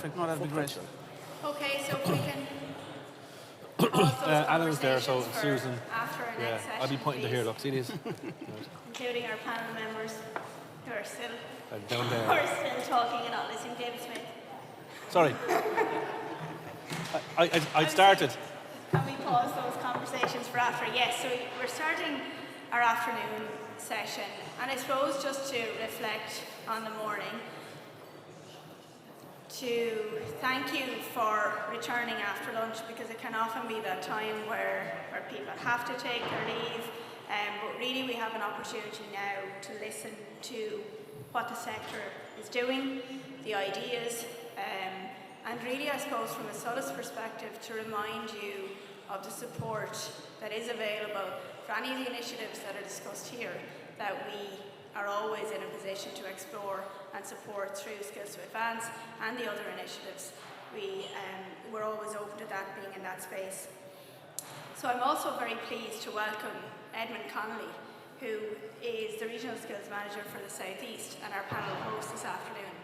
No, that'd be great. Okay, so if we can pause those Alan's there, so conversations for Susan. after our Yeah, next session, I'll be pointing to please, here. Look, see these? including our panel members who are still, Down who there. are still talking and not listening. David Smith. Sorry. I started. Can we pause those conversations for after? Yes, so we're starting our afternoon session, and I suppose just to reflect on the morning, to thank you for returning after lunch, because it can often be that time where people have to take their leave, but really we have an opportunity now to listen to what the sector is doing, the ideas, and really I suppose from a Solas perspective to remind you of the support that is available for any of the initiatives that are discussed here, that we are always in a position to explore and support through Skills to Advance and the other initiatives. We're always open to that, being in that space. So I'm also very pleased to welcome Edmund Connolly, who is the Regional Skills Manager for the South East and our panel host this afternoon.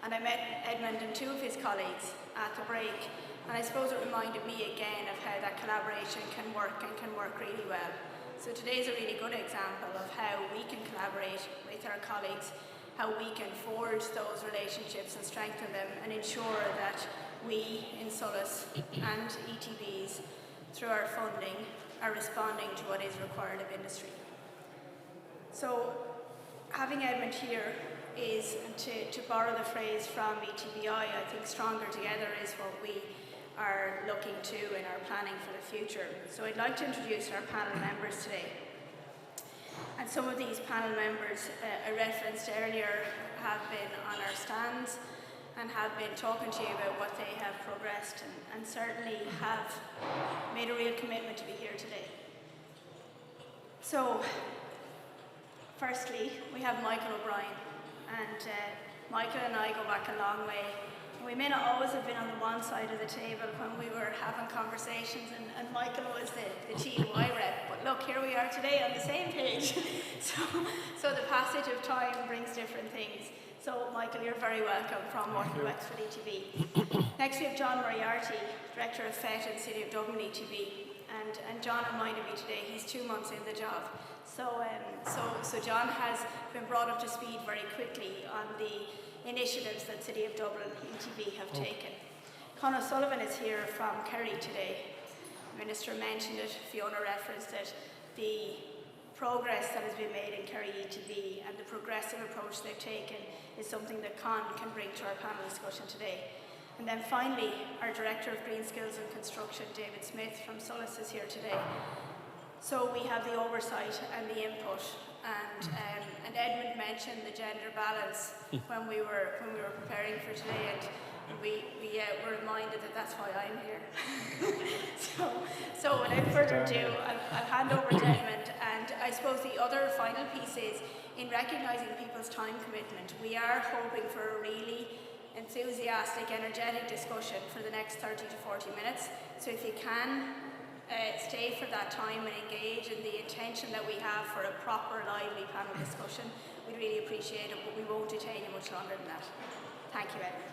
And I met Edmund and two of his colleagues at the break, and I suppose it reminded me again of how that collaboration can work and can work really well. So today is a really good example of how we can collaborate with our colleagues, how we can forge those relationships and strengthen them and ensure that we in Solas and ETBs, through our funding, are responding to what is required of industry. So having Edmund here is, to borrow the phrase from ETBI, I think stronger together is what we are looking to in our planning for the future. So I'd like to introduce our panel members today. And some of these panel members I referenced earlier have been on our stands and have been talking to you about what they have progressed and certainly have made a real commitment to be here today. So, firstly, we have Michael O'Brien, and Michael and I go back a long way. We may not always have been on the one side of the table when we were having conversations, and Michael was the TUI rep, but look, here we are today on the same page. so the passage of time brings different things. So Michael, you're very welcome from Wexford ETB. Next we have John Moriarty, Director of FET and City of Dublin ETB, and John reminded me today he's 2 months in the job. So John has been brought up to speed very quickly on the initiatives that City of Dublin ETB have taken. Conor Sullivan is here from Kerry today. The Minister mentioned it, Fiona referenced it. The progress that has been made in Kerry ETB and the progressive approach they've taken is something that Con can bring to our panel discussion today. And then finally, our Director of Green Skills and Construction, David Smith from Solas, is here today. So we have the oversight and the input, and Edmund mentioned the gender balance when we were preparing for today, and we were reminded that that's why I'm here. so without further ado, I'll hand over to Edmund, and I suppose the other final piece is in recognising people's time commitment. We are hoping for a really enthusiastic, energetic discussion for the next 30 to 40 minutes. So if you can stay for that time and engage in the intention that we have for a proper, lively panel discussion, we'd really appreciate it, but we won't detain you much longer than that. Thank you, Edmund.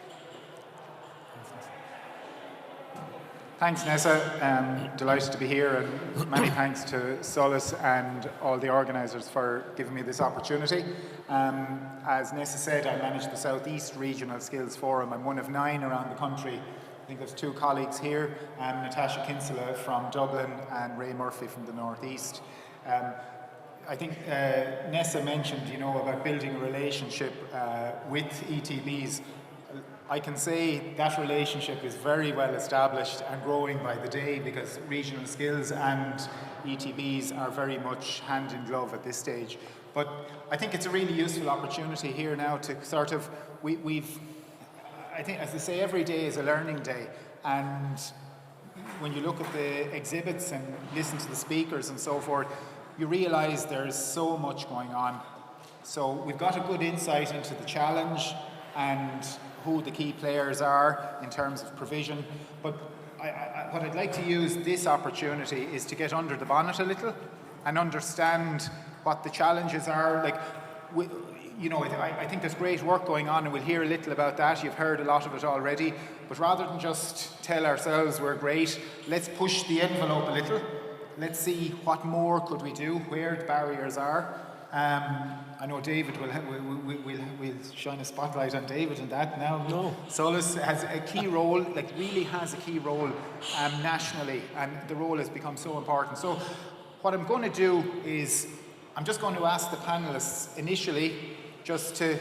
Thanks, Nessa. Delighted to be here, and many thanks to Solas and all the organisers for giving me this opportunity. As Nessa said, I manage the South East Regional Skills Forum. I'm one of 9 around the country. I think there's 2 colleagues here, Natasha Kinsella from Dublin and Ray Murphy from the North East. I think Nessa mentioned, about building a relationship with ETBs. I can say that relationship is very well established and growing by the day, because regional skills and ETBs are very much hand in glove at this stage. But I think it's a really useful opportunity here now to sort of, I think, as they say, every day is a learning day, and when you look at the exhibits and listen to the speakers and so forth, you realise there's so much going on. So we've got a good insight into the challenge and who the key players are in terms of provision, but what I'd like to use this opportunity is to get under the bonnet a little and understand what the challenges are. Like, you know, I think there's great work going on, and we'll hear a little about that. You've heard a lot of it already. But rather than just tell ourselves we're great, let's push the envelope a little. Let's see what more could we do, where the barriers are. I know David we'll shine a spotlight on David and that now. No. Solas has a key role, like really has a key role nationally, and the role has become so important. So what I'm going to do is I'm just going to ask the panelists initially just to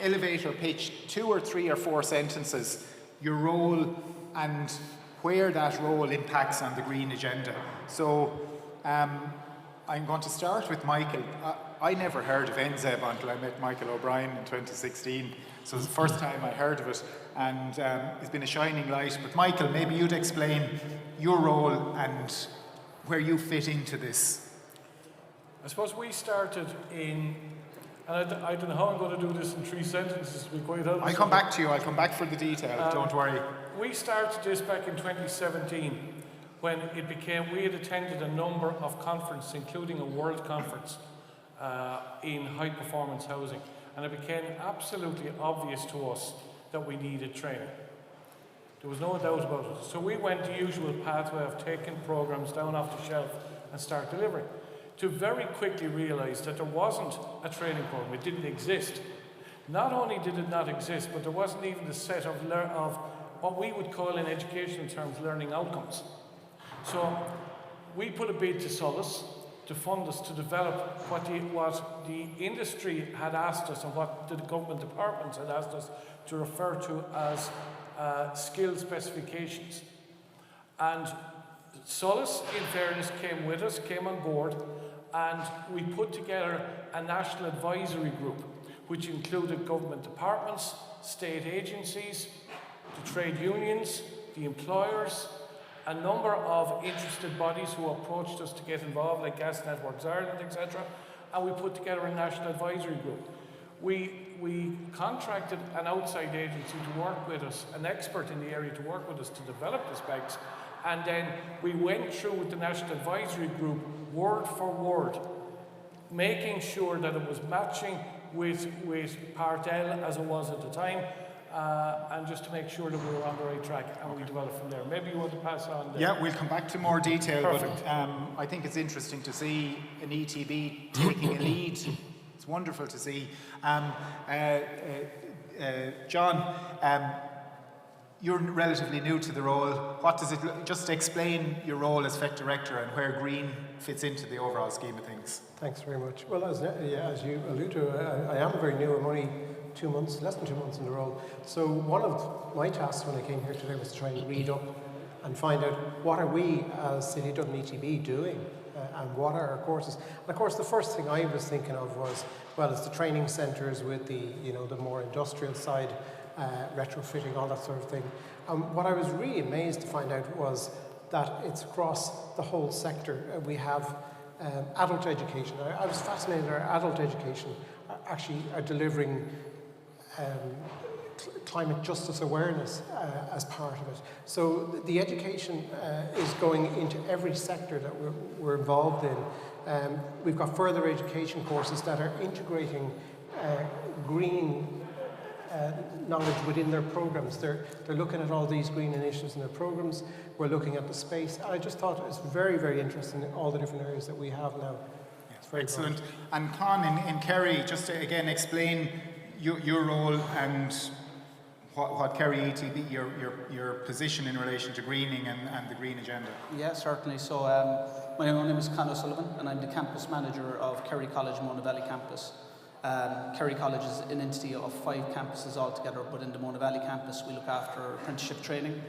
elevate or pitch 2 or 3 or 4 sentences, your role and where that role impacts on the green agenda. So I'm going to start with Michael. I never heard of NZEB until I met Michael O'Brien in 2016. So it's the first time I heard of it, and it's been a shining light. But Michael, maybe you'd explain your role and where you fit into this. I suppose we started in, and I don't know how I'm going to do this in 3 sentences, to be quite honest. I'll come back to you. I'll come back for the detail. Don't worry. We started this back in 2017 when it became, we had attended a number of conferences, including a world conference in high performance housing. And it became absolutely obvious to us that we needed training. There was no doubt about it. So we went the usual pathway of taking programs down off the shelf and start delivering, to very quickly realise that there wasn't a training program. It didn't exist. Not only did it not exist, but there wasn't even a set of what we would call in educational terms learning outcomes. So we put a bid to Solas to fund us to develop what the industry had asked us and what the government departments had asked us to refer to as skill specifications. And Solas, in fairness, came with us, came on board, and we put together a national advisory group which included government departments, state agencies, the trade unions, the employers, a number of interested bodies who approached us to get involved, like Gas Networks Ireland, etc. And we put together a national advisory group. We contracted an outside agency to work with us, an expert in the area to work with us to develop the specs. And then we went through with the National Advisory Group, word for word, making sure that it was matching with Part L as it was at the time, and just to make sure that we were on the right track, and we developed from there. Maybe you want to pass on there. Yeah, we'll come back to more detail. Perfect. But I think it's interesting to see an ETB taking a lead. It's wonderful to see. John, you're relatively new to the role. What does it just explain your role as FEC Director and where green fits into the overall scheme of things? Thanks very much. Well, as you allude to, I am very new. I'm only 2 months, less than 2 months in the role. So one of my tasks when I came here today was to try and read up and find out what are we as City of Dublin ETB doing and what are our courses. And of course the first thing I was thinking of was, well, it's the training centres with the, the more industrial side, retrofitting, all that sort of thing. And what I was really amazed to find out was that it's across the whole sector. We have adult education. I was fascinated that our adult education actually are delivering climate justice awareness as part of it. So the education is going into every sector that we're involved in. We've got further education courses that are integrating green knowledge within their programs. They're looking at all these green initiatives in their programs. We're looking at the space. I just thought it was very, very interesting in all the different areas that we have now. Yes, excellent. And Con, in Kerry, just to again explain your role and what Kerry ETB, your position in relation to greening and the green agenda. Yeah, certainly. So my own name is Con O'Sullivan and I'm the campus manager of Kerry College Mona Valley campus. Kerry College is an entity of 5 campuses altogether, but in the Mona Valley campus we look after apprenticeship training,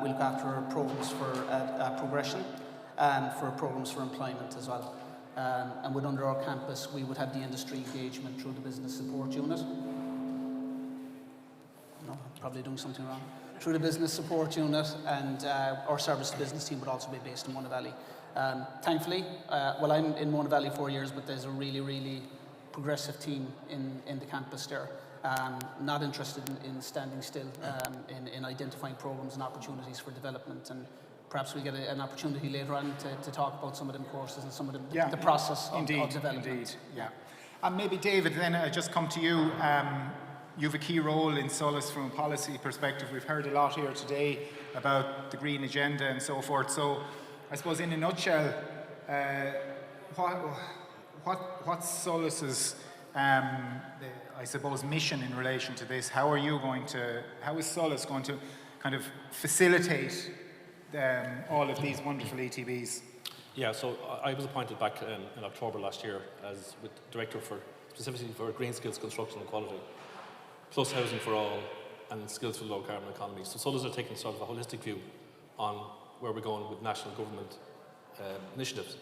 we look after programs for progression and for programs for employment as well. And within under our campus we would have the industry engagement through the business support unit. No, I'm probably doing something wrong. Through the business support unit, and our service to business team would also be based in Mona Valley. Thankfully, well, I'm in Mona Valley 4 years, but there's a really progressive team in the campus there, not interested in standing still, in identifying programs and opportunities for development, and perhaps we get an opportunity later on to talk about some of them courses and some of the process of development. Indeed, yeah. And maybe David, then I just come to you. You have a key role in Solas from a policy perspective. We've heard a lot here today about the green agenda and so forth. So I suppose in a nutshell, what's Solas's I suppose mission in relation to this? How is Solas going to kind of facilitate all of these wonderful ETBs? Yeah, so I was appointed back in October last year as with Director specifically for Green Skills, Construction and Quality, plus Housing for All and Skills for the Low Carbon Economy. So Solas are taking sort of a holistic view on where we're going with national government initiatives.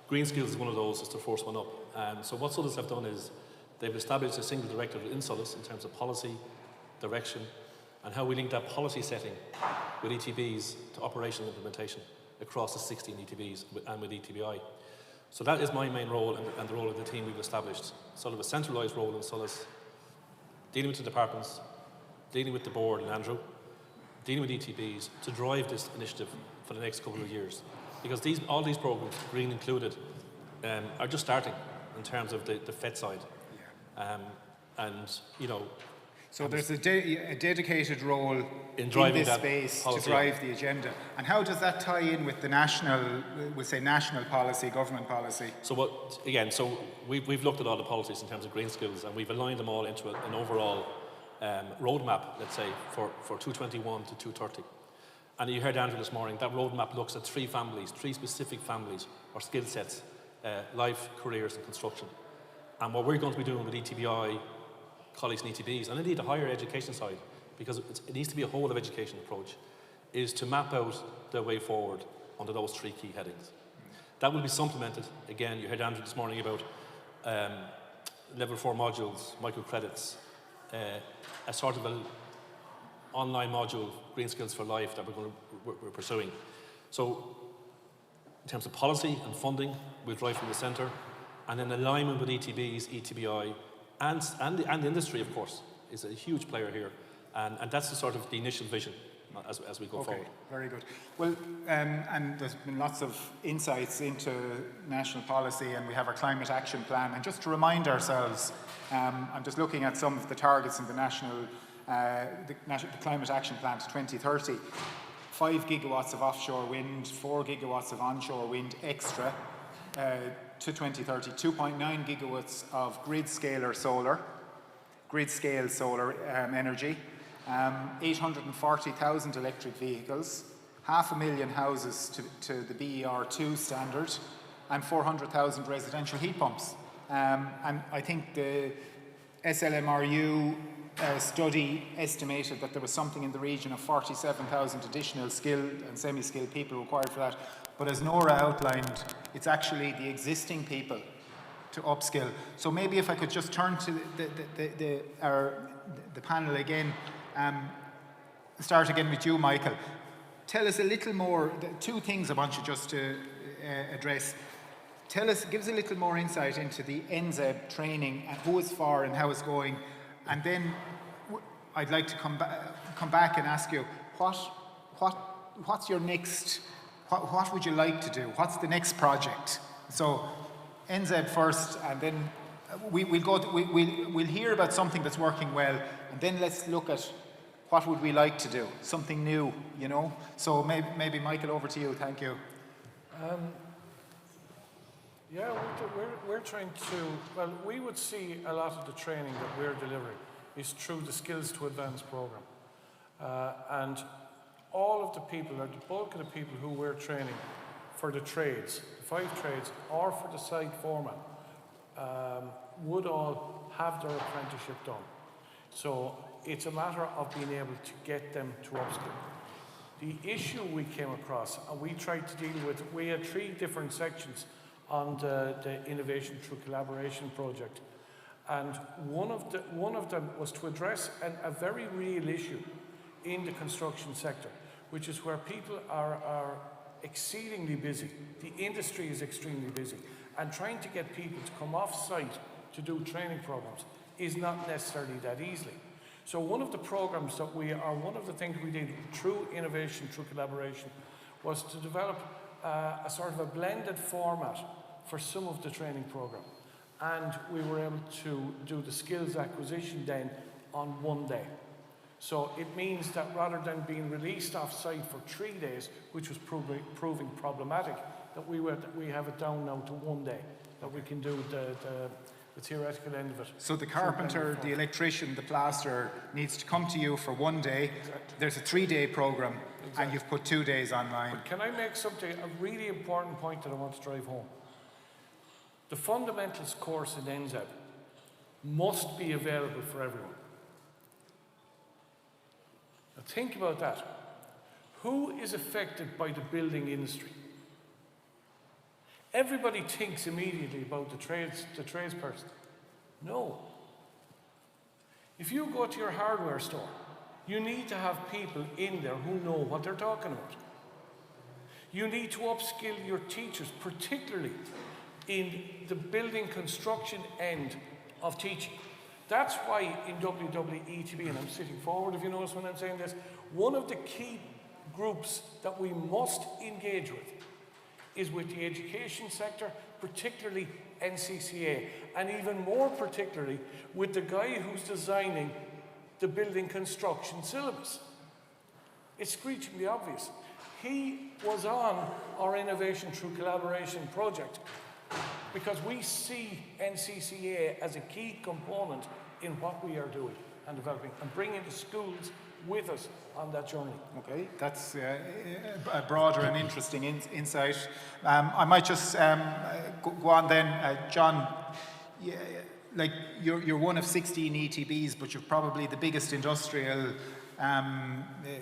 Green Skills is one of those, is the first one up. So what Solas have done is they've established a single directive in Solas in terms of policy, direction, and how we link that policy setting with ETBs to operational implementation across the 16 ETBs and with ETBI. So that is my main role and the role of the team we've established. Sort of a centralised role in Solas, dealing with the departments, dealing with the board and Andrew, dealing with ETBs to drive this initiative for the next couple of years. Because all these programmes, green included, are just starting in terms of the FET side. So there's a dedicated role in driving this space policy to drive the agenda. And how does that tie in with the national policy, government policy? So we've looked at all the policies in terms of green skills and we've aligned them all into an overall roadmap, let's say, for 221 to 230. And you heard Andrew this morning, that roadmap looks at three specific families or skill sets, life, careers and construction. And what we're going to be doing with ETBI, colleagues and ETBs, and indeed the higher education side, because it needs to be a whole of education approach, is to map out the way forward under those three key headings. That will be supplemented, again, you heard Andrew this morning about level 4 modules, microcredits, a sort of an online module, Green Skills for Life, that we're pursuing. So in terms of policy and funding, we'll drive from the centre, and then alignment with ETBs, ETBI, and the industry, of course, is a huge player here. And that's the sort of the initial vision as we go forward. Very good. Well, and there's been lots of insights into national policy, and we have our climate action plan. And just to remind ourselves, I'm just looking at some of the targets in the climate action plan to 2030. 5 gigawatts of offshore wind, 4 gigawatts of onshore wind extra to 2030, 2.9 gigawatts of grid-scale solar energy, 840,000 electric vehicles, 500,000 houses to the BER2 standard, and 400,000 residential heat pumps. And I think the SLMRU study estimated that there was something in the region of 47,000 additional skilled and semi-skilled people required for that. But as Nora outlined, it's actually the existing people to upskill. So maybe if I could just turn to the panel again, start again with you, Michael. Tell us a little more, two things I want you just to address. Give us a little more insight into the NZEB training and who it's for and how it's going. And then I'd like to come back and ask you, what's your next, what would you like to do? What's the next project? So NZEB first, and then we'll hear about something that's working well, and then let's look at what would we like to do, something new, you know? So maybe Michael, over to you. Thank you. Yeah, we're trying to, we would see a lot of the training that we're delivering is through the Skills to Advance programme. And all of the people, or the bulk of the people who we're training for the trades, the 5 trades, or for the site foreman, would all have their apprenticeship done. So it's a matter of being able to get them to upskill. The issue we came across, and we tried to deal with, we had 3 different sections on the Innovation Through Collaboration project. And one of them was to address a very real issue in the construction sector, which is where people are exceedingly busy. The industry is extremely busy. And trying to get people to come off site to do training programs is not necessarily that easily. So one of the programs that one of the things we did through Innovation Through Collaboration was to develop a sort of a blended format for some of the training program. and we were able to do the skills acquisition then on one day. So it means that rather than being released off-site for 3 days, which was proving problematic, that we have it down now to 1 day, that we can do the theoretical end of it. So the carpenter, the electrician, the plasterer needs to come to you for 1 day. Exactly. There's a 3-day program, Exactly. and you've put 2 days online. But can I make a really important point that I want to drive home? The fundamentals course in NZEB must be available for everyone. Now think about that. Who is affected by the building industry? Everybody thinks immediately about the tradesperson. No. If you go to your hardware store, you need to have people in there who know what they're talking about. You need to upskill your teachers, particularly in the building construction end of teaching. That's why in WWETB, and I'm sitting forward if you notice when I'm saying this, one of the key groups that we must engage with is with the education sector, particularly NCCA, and even more particularly with the guy who's designing the building construction syllabus. It's screechingly obvious. He was on our Innovation Through Collaboration project because we see NCCA as a key component in what we are doing and developing and bringing the schools with us on that journey. Okay, that's a broader and interesting insight. I might just go on then, John. Like you're one of 16 ETBs, but you're probably the biggest industrial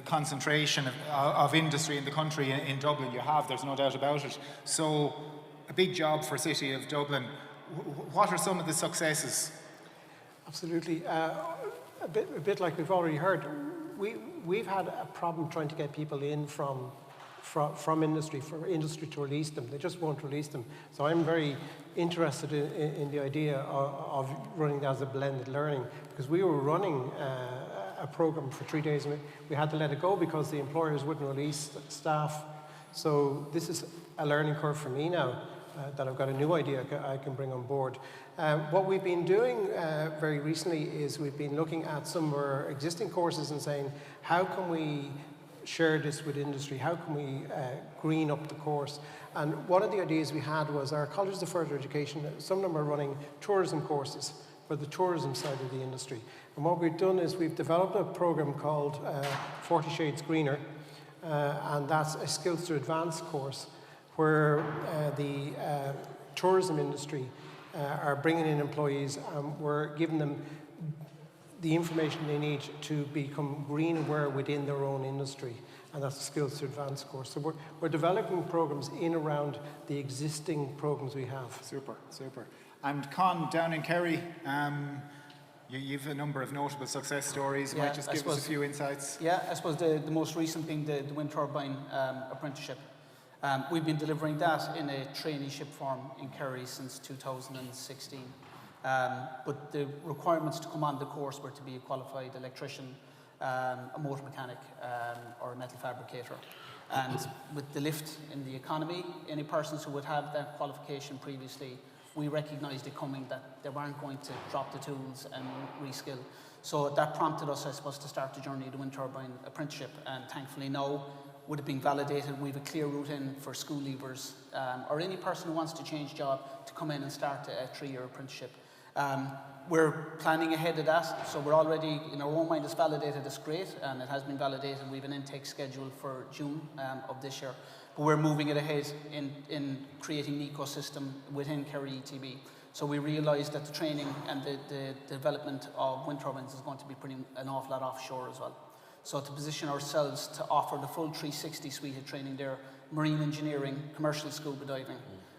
concentration of industry in the country in Dublin. You have, there's no doubt about it. So, a big job for City of Dublin. What are some of the successes? Absolutely. A bit like we've already heard, we've had a problem trying to get people in from industry, for industry to release them. They just won't release them. So I'm very interested in the idea of running that as a blended learning, because we were running a program for 3 days and we had to let it go because the employers wouldn't release staff. So this is a learning curve for me now, that I've got a new idea I can bring on board. What we've been doing very recently is we've been looking at some of our existing courses and saying, how can we share this with industry? How can we green up the course? And one of the ideas we had was our colleges of further education, some of them are running tourism courses for the tourism side of the industry. And what we've done is we've developed a program called 40 Shades Greener, and that's a skills to advance course where the tourism industry are bringing in employees and we're giving them the information they need to become green aware within their own industry, and that's a skills to advance course. So we're developing programs in around the existing programs we have. Super, super. And Con, down in Kerry, you've a number of notable success stories. You might just give us a few insights. Yeah, I suppose the most recent being the wind turbine apprenticeship. We've been delivering that in a traineeship form in Kerry since 2016. But the requirements to come on the course were to be a qualified electrician, a motor mechanic, or a metal fabricator. And with the lift in the economy, any persons who would have that qualification previously, we recognised it coming that they weren't going to drop the tools and reskill. So that prompted us, I suppose, to start the journey of the wind turbine apprenticeship. And thankfully now, with it being validated, we have a clear route in for school leavers or any person who wants to change job to come in and start a 3-year apprenticeship. We're planning ahead of that, so we're already, in our own mind, it's validated, it's great, and it has been validated. We have an intake scheduled for June of this year, but we're moving it ahead in creating an ecosystem within Kerry ETB. So we realised that the training and the development of wind turbines is going to be putting an awful lot offshore as well. So to position ourselves to offer the full 360 suite of training there, marine engineering, commercial scuba diving.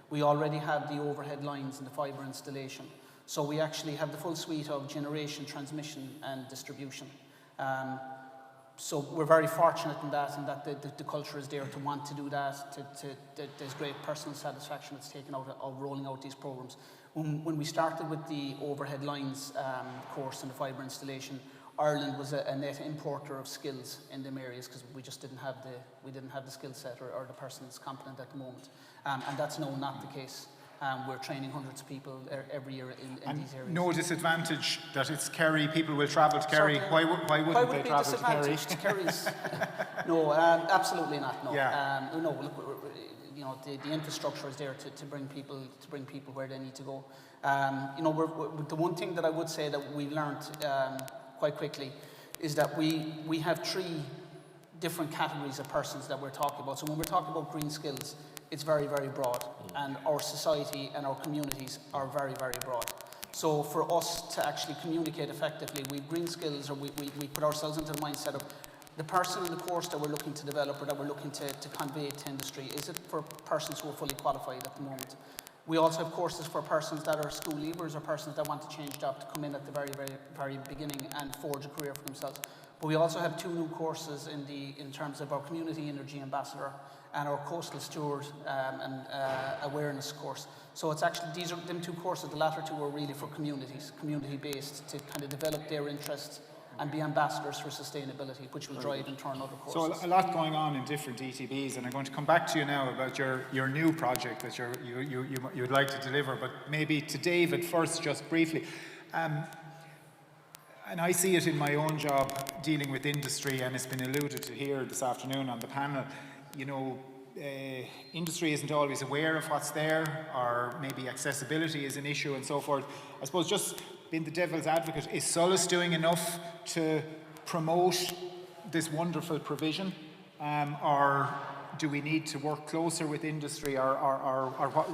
We already have the overhead lines and the fibre installation. So we actually have the full suite of generation, transmission and distribution. So we're very fortunate in that the culture is there to want to do that. There's great personal satisfaction that's taken out of rolling out these programs. When we started with the overhead lines course and the fibre installation, Ireland was a net importer of skills in them areas because we just didn't have the skill set or the persons competent at the moment, and that's now not the case. We're training hundreds of people every year in these areas. No disadvantage that it's Kerry, people will travel to Kerry. Why wouldn't they travel to Kerry? Kerry's, no, absolutely not. No, Yeah. no. Look, you know, the infrastructure is there to bring people where they need to go. You know, the one thing that I would say that we learned quite quickly is that we have 3 different categories of persons that we're talking about. So when we're talking about green skills, it's very, very broad, and our society and our communities are very, very broad. So for us to actually communicate effectively, we green skills, or we put ourselves into the mindset of the person in the course that we're looking to develop or that we're looking to convey to industry. Is it for persons who are fully qualified at the moment? We also have courses for persons that are school leavers or persons that want to change job to come in at the very, very, very beginning and forge a career for themselves. But we also have 2 new courses in terms of our community energy ambassador and our coastal steward and awareness course. So it's actually, these are them 2 courses. The latter 2 are really for communities, community based, to kind of develop their interests and be ambassadors for sustainability, which will drive in turn other courses. So a lot going on in different ETBs, and I'm going to come back to you now about your new project that you'd like to deliver, but maybe to David first, just briefly. And I see it in my own job dealing with industry, and it's been alluded to here this afternoon on the panel. You know, industry isn't always aware of what's there, or maybe accessibility is an issue and so forth. I suppose, just being the devil's advocate, is Solas doing enough to promote this wonderful provision, or do we need to work closer with industry, or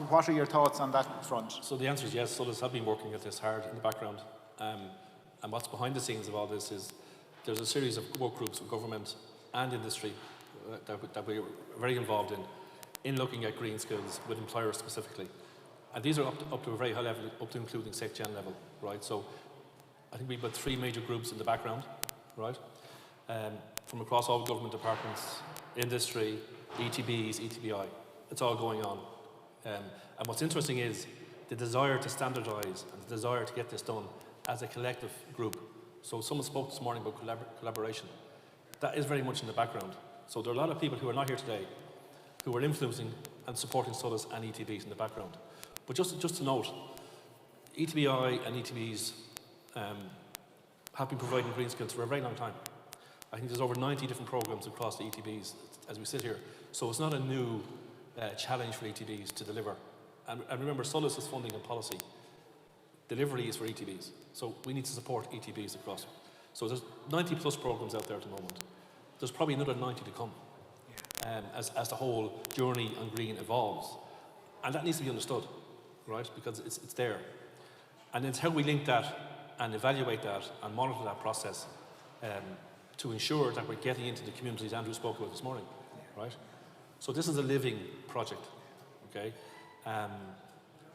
what are your thoughts on that front? So the answer is yes. Solas have been working at this hard in the background, and what's behind the scenes of all this is there's a series of work groups with government and industry that we're very involved in looking at green skills with employers specifically. And these are up to a very high level, up to including SecGen level, right? So I think we've got 3 major groups in the background, right? From across all government departments, industry, ETBs, ETBI. It's all going on. And what's interesting is the desire to standardise and the desire to get this done as a collective group. So someone spoke this morning about collaboration. That is very much in the background. So there are a lot of people who are not here today who are influencing and supporting Solas and ETBs in the background. But just to note, ETBI and ETBs have been providing green skills for a very long time. I think there's over 90 different programs across the ETBs as we sit here. So it's not a new challenge for ETBs to deliver. And remember, Solas is funding and policy. Delivery is for ETBs. So we need to support ETBs across. So there's 90 plus programs out there at the moment. There's probably another 90 to come as the whole journey on green evolves. And that needs to be understood, right? Because it's there. And it's how we link that and evaluate that and monitor that process to ensure that we're getting into the communities Andrew spoke about this morning, right? So this is a living project, okay?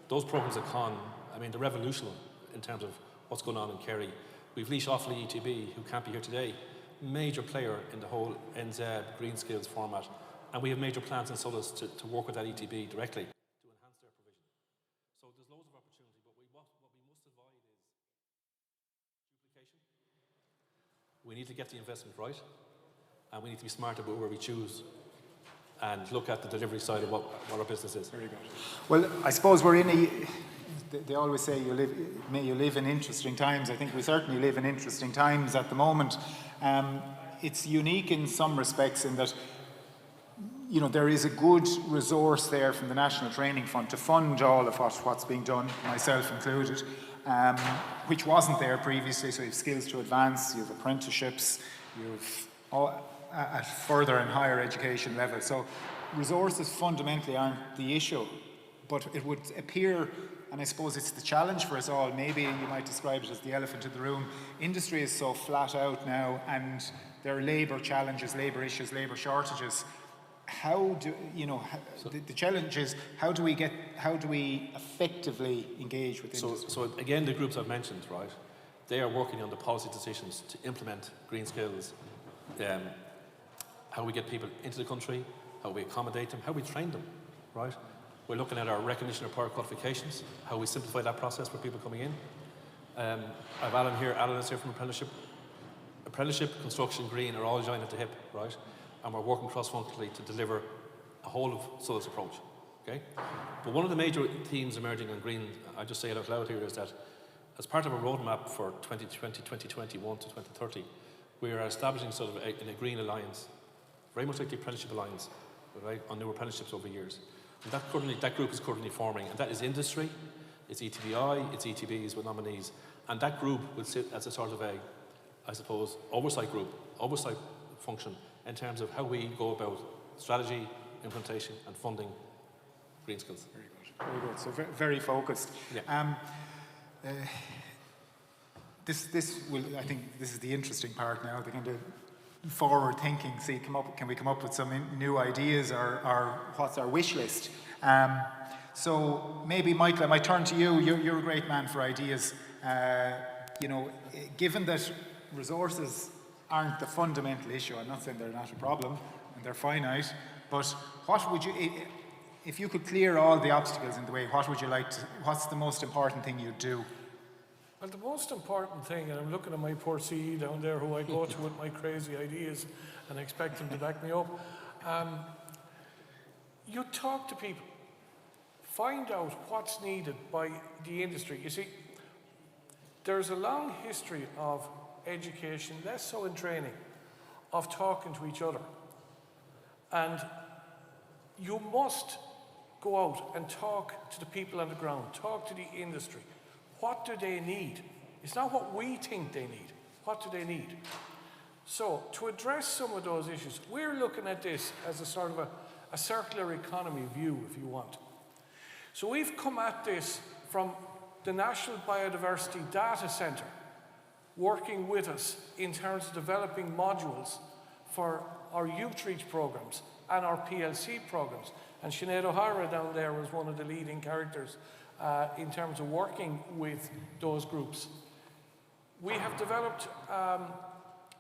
Those programs at Con, I mean, they're revolutionary in terms of what's going on in Kerry. We've Laois Offaly ETB, who can't be here today, major player in the whole NZ Green Skills format. And we have major plans in Solas to work with that ETB directly to enhance their provision. So there's loads of opportunity, but what we must avoid is duplication. We need to get the investment right, and we need to be smart about where we choose and look at the delivery side of what our business is. Very good. Well, I suppose we're in a... They always say may you live in interesting times. I think we certainly live in interesting times at the moment. It's unique in some respects in that, you know, there is a good resource there from the National Training Fund to fund all of what's being done, myself included, which wasn't there previously. So you have skills to advance, you have apprenticeships, you have all, at further and higher education level. So resources fundamentally aren't the issue, but it would appear, and I suppose it's the challenge for us all, maybe you might describe it as the elephant in the room. Industry is so flat out now, and there are labour challenges, labour issues, labour shortages. How do, you know, the challenge is, how do we effectively engage with industry? So again, the groups I've mentioned, right, they are working on the policy decisions to implement green skills, how we get people into the country, how we accommodate them, how we train them, right? We're looking at our recognition of prior qualifications, how we simplify that process for people coming in. I've Alan here, Alan is here from Apprenticeship. Apprenticeship, construction, green are all joined at the hip, right? And we're working cross-functionally to deliver a whole of Solas approach, Okay? But one of the major themes emerging on green, I just say it out loud here, is that as part of a roadmap for 2021 to 2030, we are establishing sort of a green alliance, very much like the Apprenticeship Alliance, right, on new apprenticeships over years. And that group is currently forming, and that is industry, it's ETBI, it's ETBs with nominees, and that group will sit as a sort of I suppose, oversight function in terms of how we go about strategy, implementation, and funding green skills. Very good. Very good. So very focused. Yeah. This will, I think, this is the interesting part now. The kind of forward thinking. See, can we come up with some new ideas, or what's our wish list? So maybe, Michael, I might turn to you. You're a great man for ideas. You know, given that resources aren't the fundamental issue, I'm not saying they're not a problem and they're finite, but what would you, if you could clear all the obstacles in the way, what's the most important thing you'd do? Well, the most important thing, and I'm looking at my poor CE down there who I go to with my crazy ideas and expect him to back me up, you talk to people. Find out what's needed by the industry. You see, there's a long history of education, less so in training, of talking to each other. And you must go out and talk to the people on the ground, talk to the industry. What do they need? It's not what we think they need. What do they need? So, to address some of those issues, we're looking at this as a sort of a circular economy view, if you want. So we've come at this from the National Biodiversity Data Centre, working with us in terms of developing modules for our Youth Reach programs and our PLC programs. And Sinead O'Hara down there was one of the leading characters in terms of working with those groups. We have developed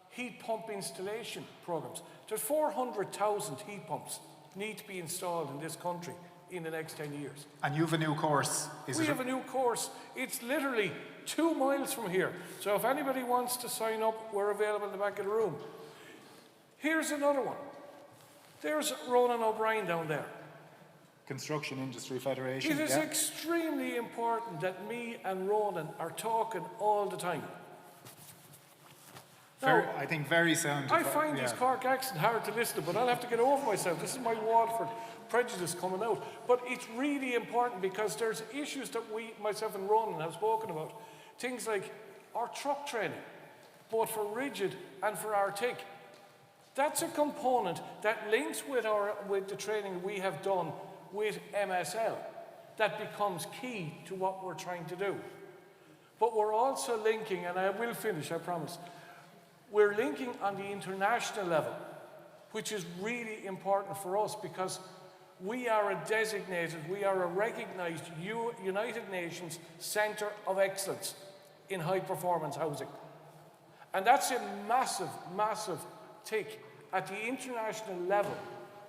heat pump installation programs. There's 400,000 heat pumps need to be installed in this country in the next 10 years. And you have a new course. We have a new course. It's literally 2 miles from here. So if anybody wants to sign up, we're available in the back of the room. Here's another one. There's Ronan O'Brien down there. Construction Industry Federation. It is extremely important that me and Ronan are talking all the time. I think very sound. I find his Cork accent hard to listen to, but I'll have to get over myself. This is my Waterford prejudice coming out. But it's really important because there's issues that myself and Ronan have spoken about. Things like our truck training, both for rigid and for Arctic. That's a component that links with the training we have done with MSL. That becomes key to what we're trying to do. But we're also linking, and I will finish, I promise, we're linking on the international level, which is really important for us because we are a recognized United Nations Centre of Excellence in high performance housing. And that's a massive, massive tick at the international level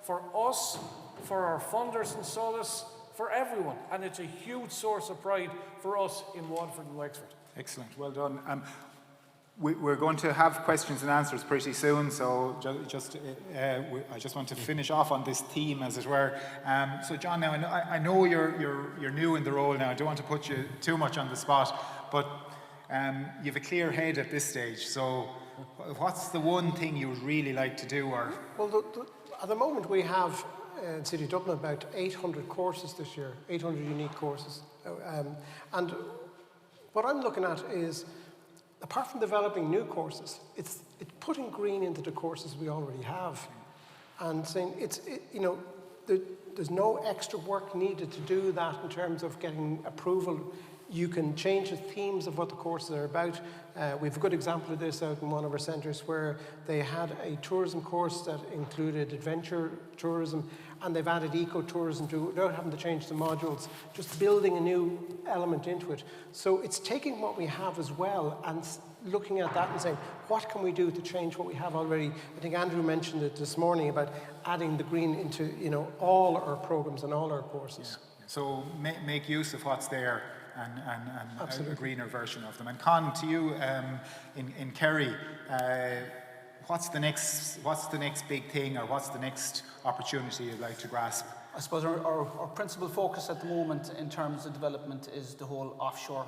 for us, for our funders in Solas, for everyone. And it's a huge source of pride for us in Waterford and Wexford. Excellent, well done. We're going to have questions and answers pretty soon, so I just want to finish off on this theme, as it were. So, John, now I know you're new in the role now. I don't want to put you too much on the spot, but you have a clear head at this stage. So, what's the one thing you would really like to do? Or well, at the moment we have in City of Dublin about 800 courses this year, 800 unique courses, and what I'm looking at is, apart from developing new courses, it's putting green into the courses we already have, and saying there's no extra work needed to do that in terms of getting approval. You can change the themes of what the courses are about. We have a good example of this out in one of our centres where they had a tourism course that included adventure tourism, and they've added eco-tourism to it without having to change the modules, just building a new element into it. So it's taking what we have as well and looking at that and saying, what can we do to change what we have already? I think Andrew mentioned it this morning about adding the green into all our programs and all our courses. Yeah. So make use of what's there and a greener version of them. And Con, to you in Kerry, what's the next big thing, or what's the next opportunity you'd like to grasp? I suppose our principal focus at the moment in terms of development is the whole offshore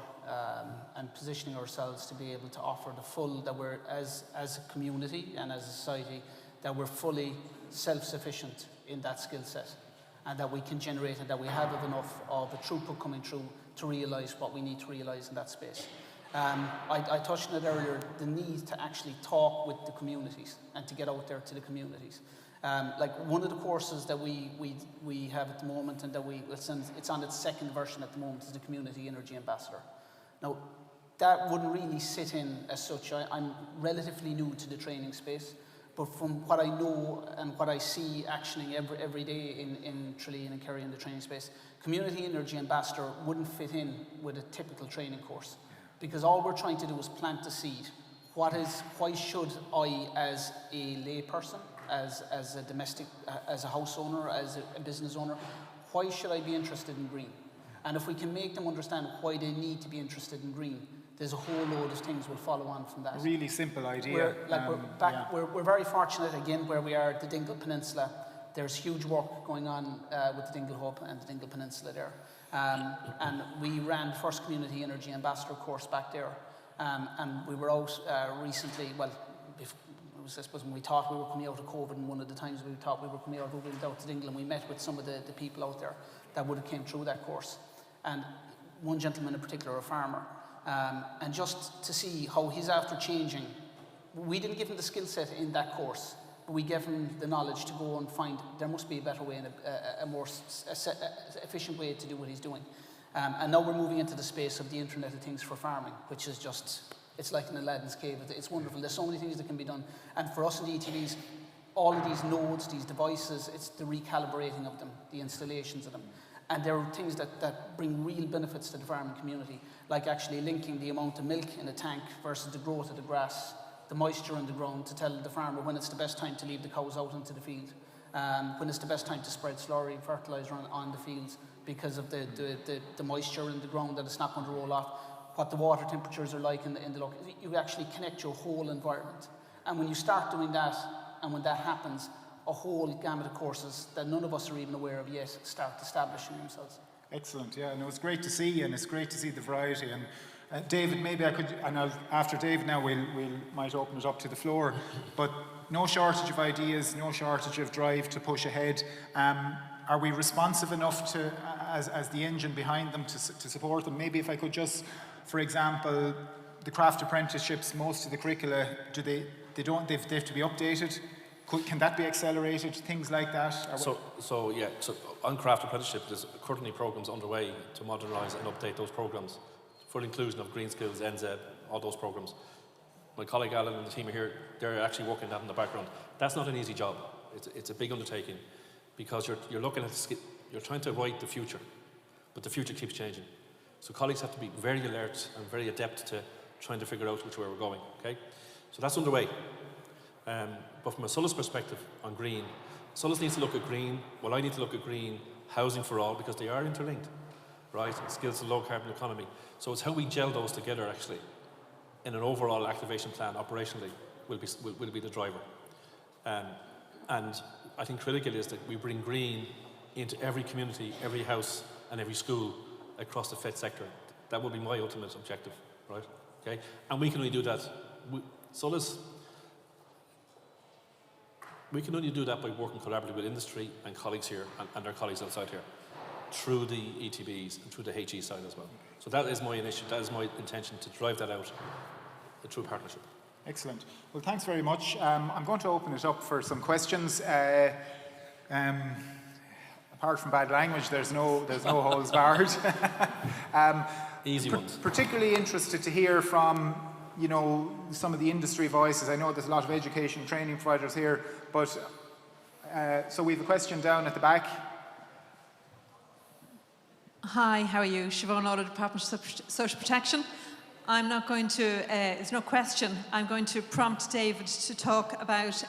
and positioning ourselves to be able to offer the full, that we're as a community and as a society, that we're fully self-sufficient in that skill set, and that we can generate and that we have enough of a throughput coming through to realise what we need to realise in that space. I touched on it earlier, the need to actually talk with the communities and to get out there to the communities. Like one of the courses that we have at the moment, and that it's on its second version at the moment, is the Community Energy Ambassador. Now, that wouldn't really sit in as such. I'm relatively new to the training space, but from what I know and what I see actioning every day in Tralee and Kerry in the training space, Community Energy Ambassador wouldn't fit in with a typical training course, because all we're trying to do is plant the seed. Why should I, as a layperson, as a domestic, as a house owner, as a business owner, why should I be interested in green? And if we can make them understand why they need to be interested in green, there's a whole load of things will follow on from that. A really simple idea. We're very fortunate again where we are at the Dingle Peninsula. There's huge work going on with the Dingle Hub and the Dingle Peninsula there. And we ran the first Community Energy Ambassador course back there. And we were out recently, I suppose when we thought we were coming out of COVID, and one of the times we thought we were coming out, we went out to Dingle and we met with some of the people out there that would have came through that course. And one gentleman in particular, a farmer, and just to see how he's after changing. We didn't give him the skill set in that course, but we gave him the knowledge to go and find there must be a better way and a more efficient way to do what he's doing. And now we're moving into the space of the Internet of Things for farming, which is just, it's like an Aladdin's cave. It's wonderful. There's so many things that can be done. And for us in the ETVs, all of these nodes, these devices, it's the recalibrating of them, the installations of them. And there are things that bring real benefits to the farming community, like actually linking the amount of milk in a tank versus the growth of the grass, the moisture in the ground, to tell the farmer when it's the best time to leave the cows out into the field, when it's the best time to spread slurry and fertiliser on the fields because of the moisture in the ground, that it's not going to roll off, what the water temperatures are like in the local. You actually connect your whole environment. And when you start doing that, and when that happens, a whole gamut of courses that none of us are even aware of yet start establishing themselves. Excellent, yeah, and it was great to see, and it's great to see the variety. And David, maybe I could, and after David now we might open it up to the floor, but no shortage of ideas, no shortage of drive to push ahead. Are we responsive enough to, as the engine behind them, to support them? Maybe if I could just, for example, the craft apprenticeships, most of the curricula, they have to be updated? Can that be accelerated? Things like that? So on craft apprenticeship, there's currently programs underway to modernise and update those programs. Full inclusion of green skills, NZ, all those programs. My colleague Alan and the team here, they're actually working that in the background. That's not an easy job. It's a big undertaking, because you're looking at you're trying to avoid the future, but the future keeps changing. So colleagues have to be very alert and very adept to trying to figure out which way we're going. Okay, so that's underway. But from a Solas perspective on green, Solas needs to look at green. Well, I need to look at green housing for all, because they are interlinked, right? Skills to low carbon economy. So it's how we gel those together actually in an overall activation plan operationally will be the driver. And I think critical is that we bring green into every community, every house and every school across the FET sector. That will be my ultimate objective, right? Okay, and we can only do that. Solas, we can only do that by working collaboratively with industry and colleagues here and our colleagues outside here, through the ETBs and through the HE side as well. So that is my initiative, that is my intention, to drive that out, a true partnership. Excellent. Well, thanks very much. I'm going to open it up for some questions. Apart from bad language, there's no holds barred. Easy ones. Particularly interested to hear from, some of the industry voices. I know there's a lot of education and training providers here, but so we have a question down at the back. Hi, how are you? Siobhan Lauder, Department of Social Protection. I'm not going to, it's no question, I'm going to prompt David to talk about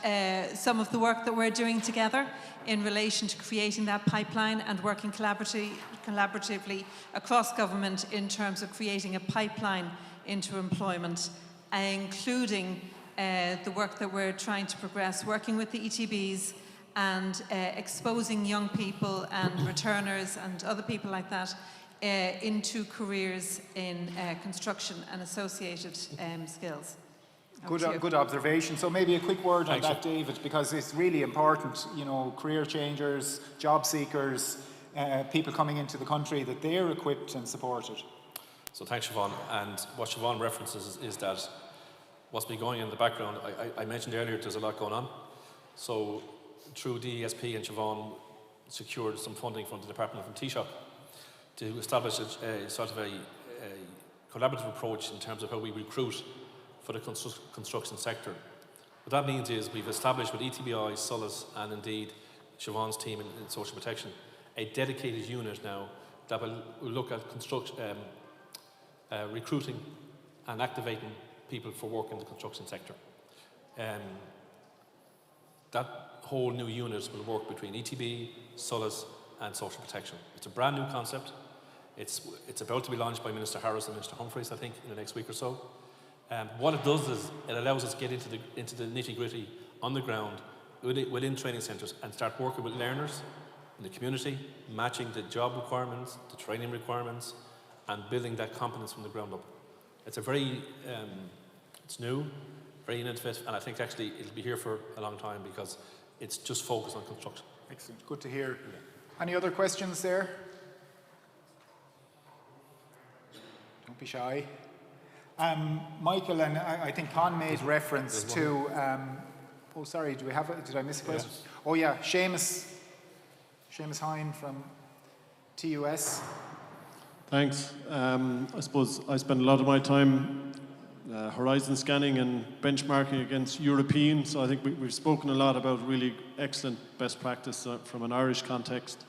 some of the work that we're doing together in relation to creating that pipeline and working collaboratively across government in terms of creating a pipeline into employment, including the work that we're trying to progress, working with the ETBs and exposing young people and returners and other people like that into careers in construction and associated skills. Good observation. So maybe a quick word on Thanks. that, David, because it's really important, you know, career changers, job seekers, people coming into the country, that they're equipped and supported. So thanks, Siobhan. And what Siobhan references is that what's been going on in the background, I mentioned earlier there's a lot going on. So through DESP and Siobhan secured some funding from the Department of Taoiseach to establish a sort of a collaborative approach in terms of how we recruit for the construction sector. What that means is we've established with ETBI, Solas and indeed Siobhan's team in social protection a dedicated unit now that will look at recruiting and activating people for work in the construction sector. That whole new unit will work between ETB, Solas and social protection. It's a brand new concept. It's about to be launched by Minister Harris and Minister Humphreys, I think, in the next week or so. What it does is it allows us to get into the nitty-gritty on the ground within training centres and start working with learners in the community, matching the job requirements, the training requirements, and building that competence from the ground up. It's a very, it's new, very innovative, and I think actually it'll be here for a long time because it's just focused on construction. Excellent, good to hear. Any other questions there? Don't be shy. Michael, and I think Con made reference to, oh sorry, did I miss a question? Yes. Oh yeah, Seamus Hine from TUS. Thanks. I suppose I spend a lot of my time horizon scanning and benchmarking against European, so I think we've spoken a lot about really excellent best practice from an Irish context.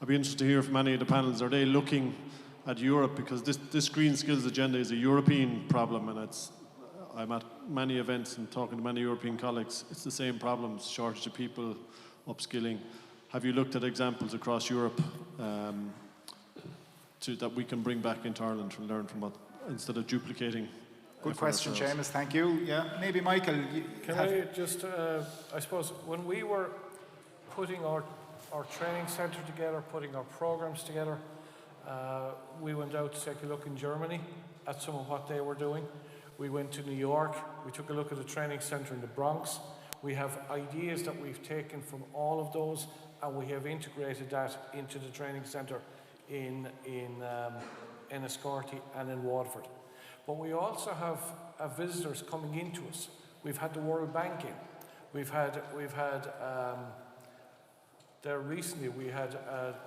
I'd be interested to hear from any of the panels, are they looking at Europe, because this green skills agenda is a European problem, and I'm at many events and talking to many European colleagues, it's the same problems, shortage of people, upskilling. Have you looked at examples across Europe that we can bring back into Ireland and learn from what, instead of duplicating? Good question, Seamus, thank you. Yeah, maybe Michael. I just, I suppose, when we were putting our training centre together, putting our programs together, we went out to take a look in Germany at some of what they were doing. We went to New York, we took a look at the training centre in the Bronx. We have ideas that we've taken from all of those, and we have integrated that into the training centre in Enniscorthy and in Waterford. But we also have visitors coming into us. We've had the World Bank in. We've had there recently we had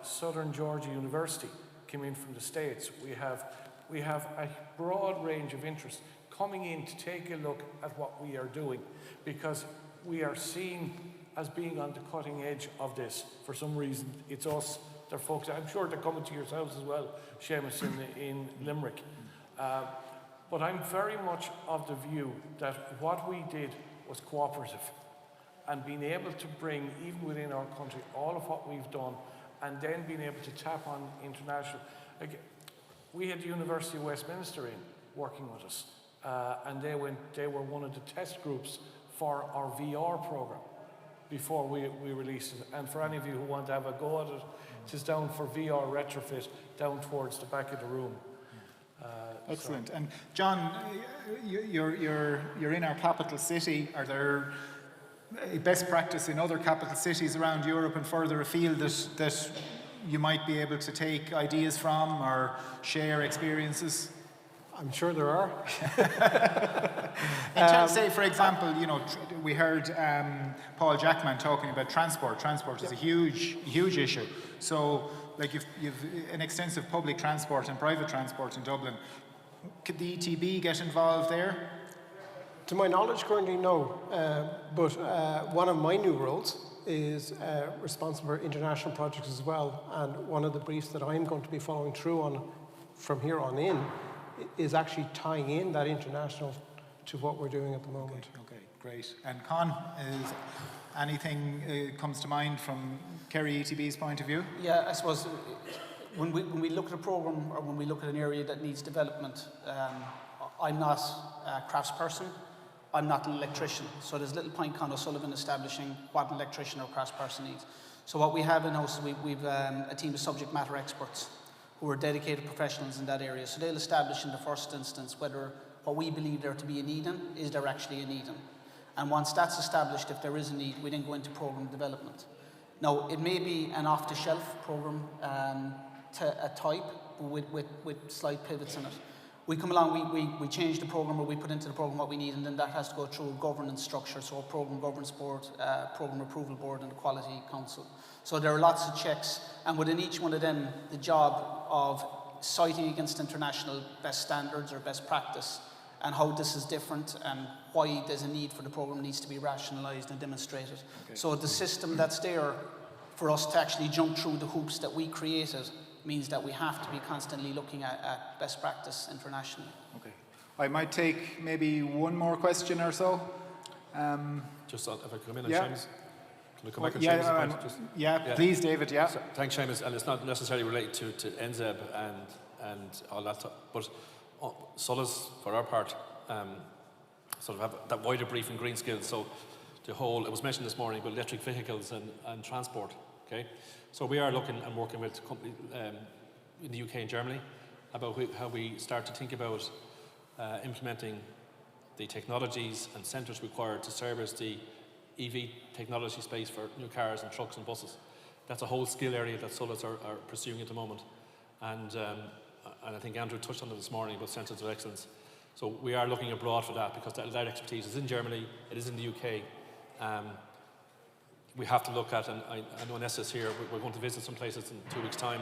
Southern Georgia University came in from the States. We have a broad range of interests coming in to take a look at what we are doing, because we are seen as being on the cutting edge of this. For some reason, it's us, they're folks, I'm sure they're coming to yourselves as well, Seamus, in Limerick. But I'm very much of the view that what we did was cooperative, and being able to bring, even within our country, all of what we've done, and then being able to tap on international. We had the University of Westminster in working with us, and they were one of the test groups for our VR program before we released it. And for any of you who want to have a go at it, it is down for VR retrofit down towards the back of the room. Excellent. So. And John, you're in our capital city. Are there best practice in other capital cities around Europe and further afield that you might be able to take ideas from or share experiences? I'm sure there are. Say, for example, we heard Paul Jackman talking about transport. Transport is a huge issue. So, like, you've an extensive public transport and private transport in Dublin. Could the ETB get involved there? To my knowledge, currently no. But one of my new roles is responsible for international projects as well. And one of the briefs that I'm going to be following through on from here on in is actually tying in that international to what we're doing at the moment. Okay, great. And Con, is anything comes to mind from Kerry ETB's point of view? Yeah, I suppose when we look at a programme or when we look at an area that needs development, I'm not a craftsperson, I'm not an electrician. So there's little point Conor Sullivan establishing what an electrician or craftsperson needs. So what we have in-house is we've a team of subject matter experts who are dedicated professionals in that area. So they'll establish in the first instance whether what we believe there to be a need in, is there actually a need in. And once that's established, if there is a need, we then go into program development. Now, it may be an off-the-shelf program to a type with slight pivots in it. We come along, we change the program, or we put into the program what we need, and then that has to go through a governance structure, so a program governance board, program approval board, and a quality council. So there are lots of checks, and within each one of them, the job of citing against international best standards or best practice, and how this is different, and why there's a need for the program needs to be rationalised and demonstrated. Okay. So the system that's there for us to actually jump through the hoops that we created means that we have to be constantly looking at best practice internationally. Okay. I might take maybe one more question or so. Just if I come in on yeah. Seamus. Can I come back on Seamus' point? Yeah, please, David, yeah. So, thanks, Seamus. And it's not necessarily related to NZEB and all that stuff, but Solas, for our part, sort of have that wider brief in green skills. So the whole, it was mentioned this morning about electric vehicles and transport, okay? So we are looking and working with companies in the UK and Germany about how we start to think about implementing the technologies and centres required to service the EV technology space for new cars and trucks and buses. That's a whole skill area that Solas are pursuing at the moment. And I think Andrew touched on it this morning about centres of excellence. So we are looking abroad for that, because that expertise is in Germany, it is in the UK. We have to look at, and I know Nessa is here, we're going to visit some places in 2 weeks' time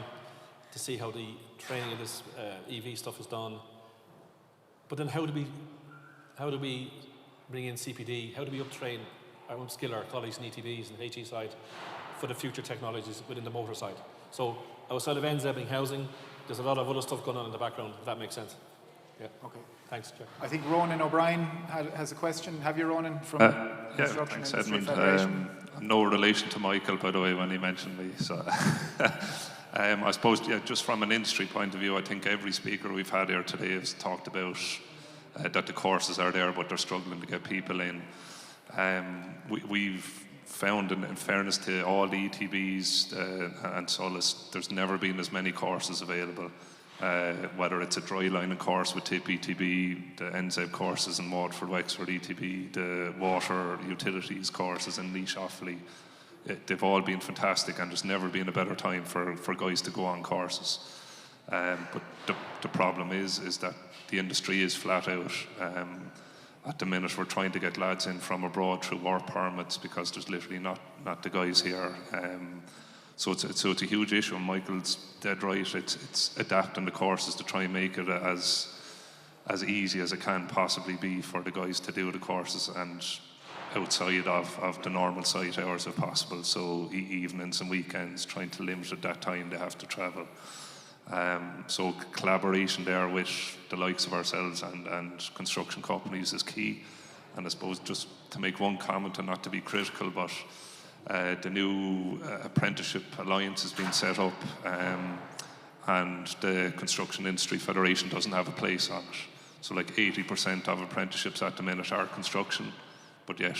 to see how the training of this EV stuff is done. But then how do we bring in CPD? How do we uptrain or upskill our colleagues in ETBs and HE side for the future technologies within the motor side? So outside of NZEB housing, there's a lot of other stuff going on in the background, if that makes sense. Yeah. Okay. Thanks, Chair. I think Ronan O'Brien has a question. Have you, Ronan, from Construction thanks, Industry Edmund. Federation? No relation to Michael, by the way, when he mentioned me. So, I suppose, just from an industry point of view, I think every speaker we've had here today has talked about that the courses are there, but they're struggling to get people in. We've found, in fairness to all the ETBs and Solas, there's never been as many courses available. Whether it's a dry lining course with TIP ETB, the NZEB courses in Waterford, Wexford ETB, the water utilities courses in Laois Offaly, they've all been fantastic, and there's never been a better time for guys to go on courses. But the problem is that the industry is flat out. At the minute, we're trying to get lads in from abroad through work permits, because there's literally not the guys here. So it's a huge issue, and Michael's dead right. It's adapting the courses to try and make it as easy as it can possibly be for the guys to do the courses, and outside of the normal site hours if possible. So evenings and weekends, trying to limit at that time they have to travel. So collaboration there with the likes of ourselves and construction companies is key. And I suppose, just to make one comment, and not to be critical, but the new Apprenticeship Alliance has been set up, and the Construction Industry Federation doesn't have a place on it. So like 80% of apprenticeships at the minute are construction, but yet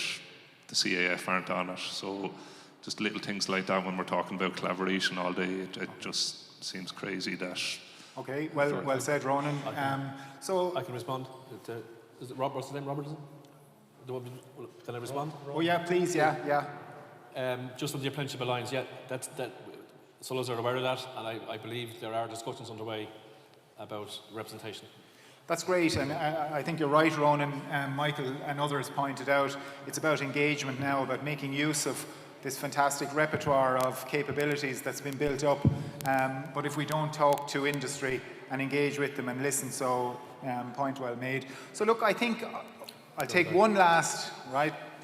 the CAF aren't on it. So just little things like that when we're talking about collaboration all day, it just seems crazy that... Okay, well said, Ronan. So I can respond. Is it Rob? What's the name? Robert, is it? Can I respond? Oh yeah, please, yeah. Just on the Apprenticeship Alliance, that Solas are aware of that, and I believe there are discussions underway about representation. That's great, and I think you're right, Ronan, Michael and others pointed out, it's about engagement now, about making use of this fantastic repertoire of capabilities that's been built up, but if we don't talk to industry and engage with them and listen, so point well made. So look, I think I'll take one last,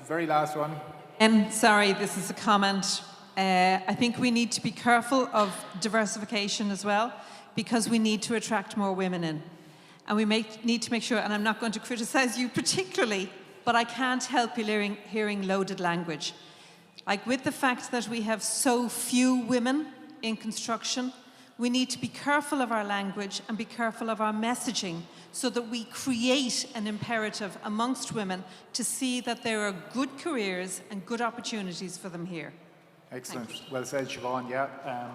very last one. And sorry, this is a comment. I think we need to be careful of diversification as well, because we need to attract more women in. And we need to make sure, and I'm not going to criticise you particularly, but I can't help hearing loaded language. Like, with the fact that we have so few women in construction, We need to be careful of our language and be careful of our messaging so that we create an imperative amongst women to see that there are good careers and good opportunities for them here. Excellent. Well said, Siobhan. Yeah,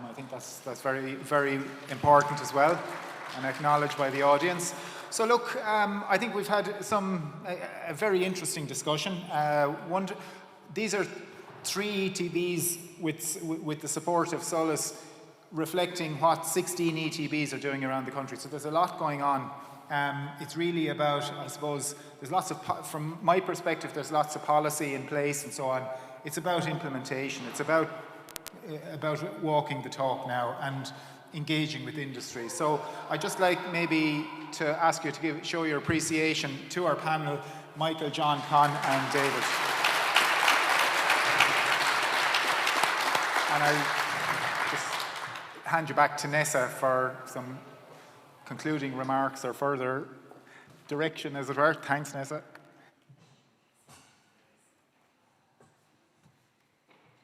I think that's very, very important as well, and acknowledged by the audience. So look, I think we've had a very interesting discussion. These are 3 ETBs with the support of Solas, reflecting what 16 ETBs are doing around the country. So there's a lot going on. It's really about, I suppose, there's lots of, from my perspective, there's lots of policy in place and so on. It's about implementation. It's about walking the talk now and engaging with industry. So I'd just like maybe to ask you to show your appreciation to our panel, Michael, John, Con and David. And I'll just hand you back to Nessa for some concluding remarks or further direction, as it were. Thanks, Nessa.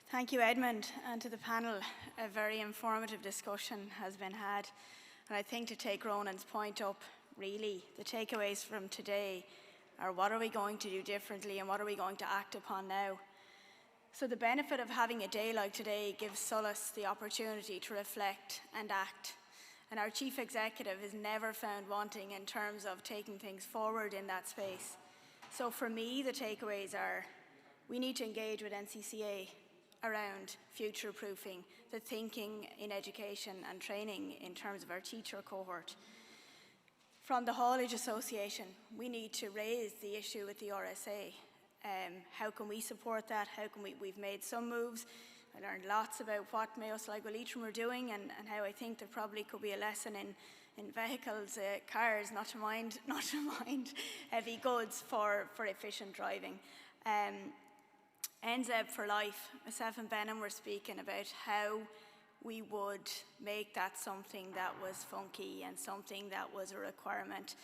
Thank you, Edmund, and to the panel. A very informative discussion has been had. And I think to take Ronan's point up, really, the takeaways from today are what are we going to do differently and what are we going to act upon now? So the benefit of having a day like today gives Solas the opportunity to reflect and act. And our chief executive is never found wanting in terms of taking things forward in that space. So for me, the takeaways are we need to engage with NCCA around future-proofing the thinking in education and training in terms of our teacher cohort. From the Haulage Association, we need to raise the issue with the RSA. How can we support that? How can we've made some moves. I learned lots about what Mayo Sligo Leitrim were doing and how I think there probably could be a lesson in vehicles, cars, not to mind heavy goods for efficient driving. NZEB for life. Myself and Benin were speaking about how we would make that something that was funky and something that was a requirement.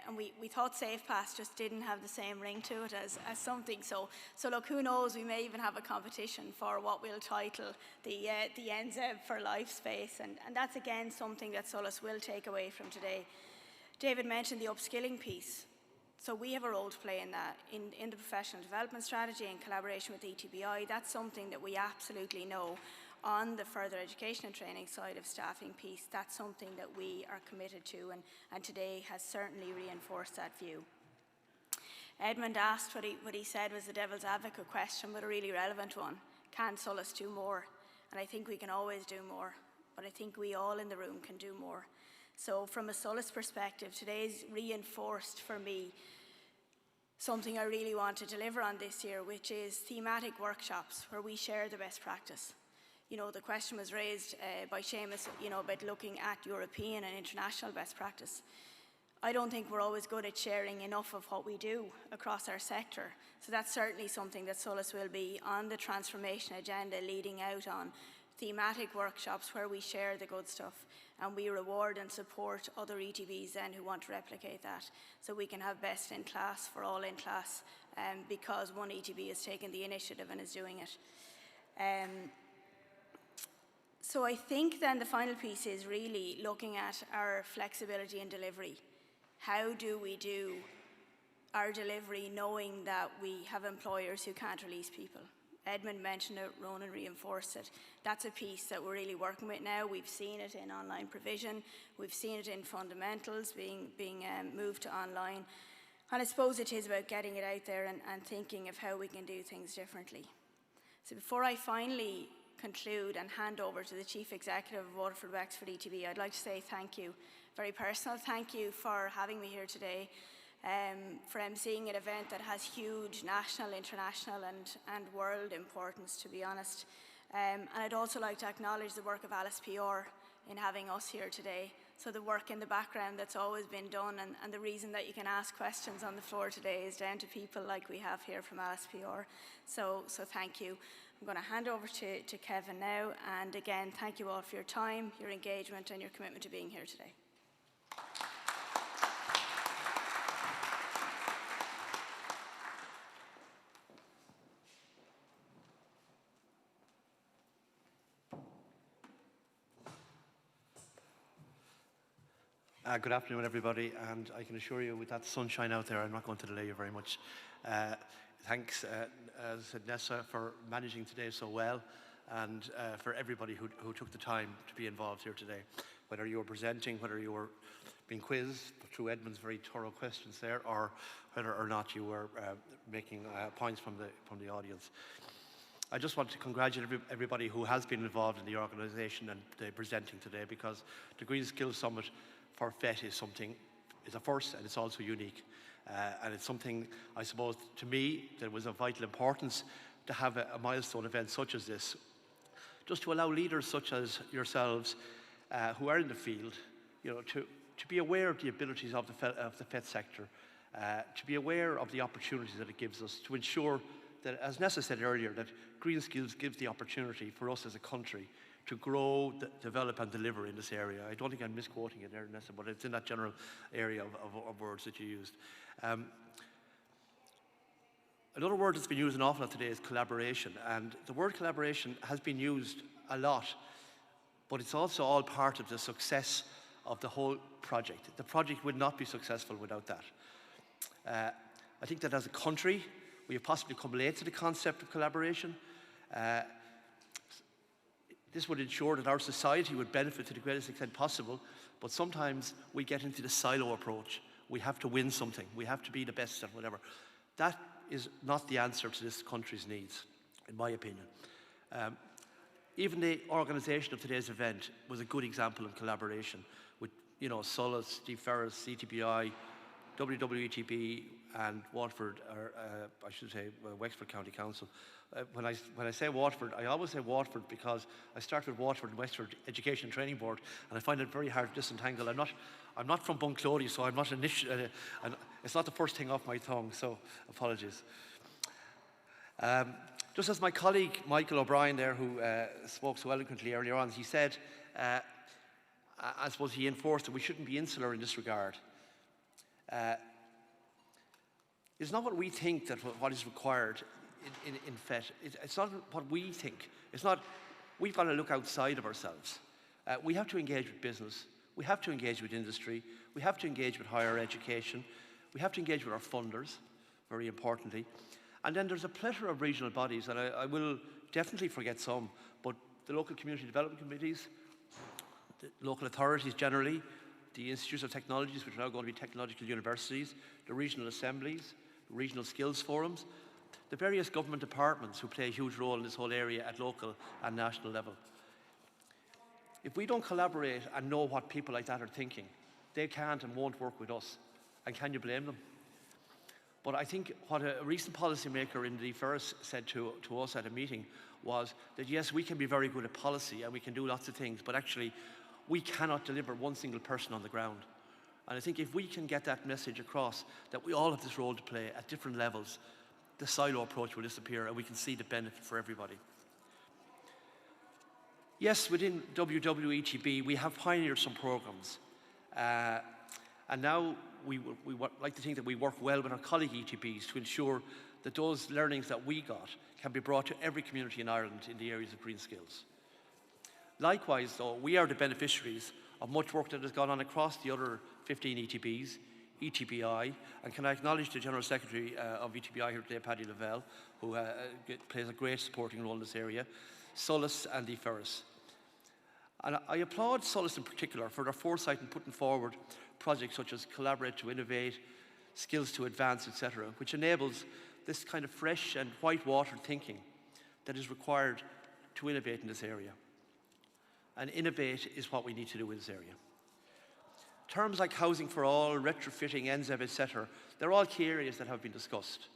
And we thought SafePass just didn't have the same ring to it as something. So look, who knows, we may even have a competition for what we'll title the NZEB for life space. And that's again something that Solas will take away from today. David mentioned the upskilling piece. So we have a role to play in that, in the professional development strategy in collaboration with ETBI. That's something that we absolutely know. On the further education and training side of staffing piece, that's something that we are committed to, and today has certainly reinforced that view. Edmund asked what he said was the devil's advocate question, but a really relevant one. Can Solas do more? And I think we can always do more, but I think we all in the room can do more. So from a Solas perspective, today's reinforced for me something I really want to deliver on this year, which is thematic workshops where we share the best practice. You know, the question was raised by Seamus, about looking at European and international best practice. I don't think we're always good at sharing enough of what we do across our sector. So that's certainly something that Solas will be on the transformation agenda, leading out on thematic workshops where we share the good stuff and we reward and support other ETBs then who want to replicate that. So we can have best in class for all in class because one ETB has taken the initiative and is doing it. So I think then the final piece is really looking at our flexibility in delivery. How do we do our delivery knowing that we have employers who can't release people? Edmund mentioned it, Ronan reinforced it. That's a piece that we're really working with now. We've seen it in online provision. We've seen it in fundamentals being moved to online. And I suppose it is about getting it out there and thinking of how we can do things differently. So before I finally conclude and hand over to the Chief Executive of Waterford Wexford ETB, I'd like to say thank you. Very personal thank you for having me here today, for emceeing an event that has huge national, international and world importance, to be honest. And I'd also like to acknowledge the work of Alice PR in having us here today. So the work in the background that's always been done and the reason that you can ask questions on the floor today is down to people like we have here from Alice PR. So thank you. I'm going to hand over to Kevin now, and again, thank you all for your time, your engagement, and your commitment to being here today. Good afternoon, everybody, and I can assure you with that sunshine out there, I'm not going to delay you very much. Thanks, as I said, Nessa, for managing today so well, and for everybody who took the time to be involved here today. Whether you were presenting, whether you were being quizzed through Edmund's very thorough questions there, or whether or not you were making points from the audience. I just want to congratulate everybody who has been involved in the organisation and the presenting today, because the Green Skills Summit for FET is a first, and it's also unique. And it's something, I suppose, to me, that was of vital importance to have a milestone event such as this, just to allow leaders such as yourselves who are in the field, to be aware of the abilities of the FET sector, to be aware of the opportunities that it gives us, to ensure that, as Nessa said earlier, that Green Skills gives the opportunity for us as a country to grow, develop and deliver in this area. I don't think I'm misquoting it there, Nessa, but it's in that general area of words that you used. Another word that's been used an awful lot today is collaboration, and the word collaboration has been used a lot, but it's also all part of the success of the whole project. The project would not be successful without that. I think that as a country, we have possibly come late to the concept of collaboration. This would ensure that our society would benefit to the greatest extent possible, but sometimes we get into the silo approach. We have to win something. We have to be the best at whatever. That is not the answer to this country's needs, in my opinion. Even the organisation of today's event was a good example of collaboration with, Solas, Steve Ferris, CTBI, WWETB and Waterford, or I should say Wexford County Council. When I say Waterford, I always say Waterford because I started with Waterford and Wexford Education and Training Board, and I find it very hard to disentangle. I'm not from Bunclody, so I'm not it's not the first thing off my tongue, so apologies. Just as my colleague Michael O'Brien there, who spoke so eloquently earlier on, he said, I suppose he enforced that we shouldn't be insular in this regard. It's not what we think that what is required in FET. It's not what we think. It's not, we've got to look outside of ourselves. We have to engage with business. We have to engage with industry. We have to engage with higher education. We have to engage with our funders, very importantly. And then there's a plethora of regional bodies, and I will definitely forget some, but the local community development committees, the local authorities generally, the institutes of technologies, which are now going to be technological universities, the regional assemblies, the regional skills forums, the various government departments who play a huge role in this whole area at local and national level. If we don't collaborate and know what people like that are thinking, they can't and won't work with us. And can you blame them? But I think what a recent policymaker in the Ferris said to us at a meeting was that yes, we can be very good at policy and we can do lots of things, but actually we cannot deliver one single person on the ground. And I think if we can get that message across, that we all have this role to play at different levels, the silo approach will disappear and we can see the benefit for everybody. Yes, within WWETB, we have pioneered some programs. And now we like to think that we work well with our colleague ETBs to ensure that those learnings that we got can be brought to every community in Ireland in the areas of green skills. Likewise, though, we are the beneficiaries of much work that has gone on across the other 15 ETBs, ETBI, and can I acknowledge the General Secretary of ETBI here today, Paddy Lavelle, who plays a great supporting role in this area, Solas and the Ferris. And I applaud Solas in particular for their foresight in putting forward projects such as Collaborate to Innovate, Skills to Advance, etc., which enables this kind of fresh and whitewater thinking that is required to innovate in this area. And innovate is what we need to do in this area. Terms like housing for all, retrofitting, NZEB, etc., they're all key areas that have been discussed.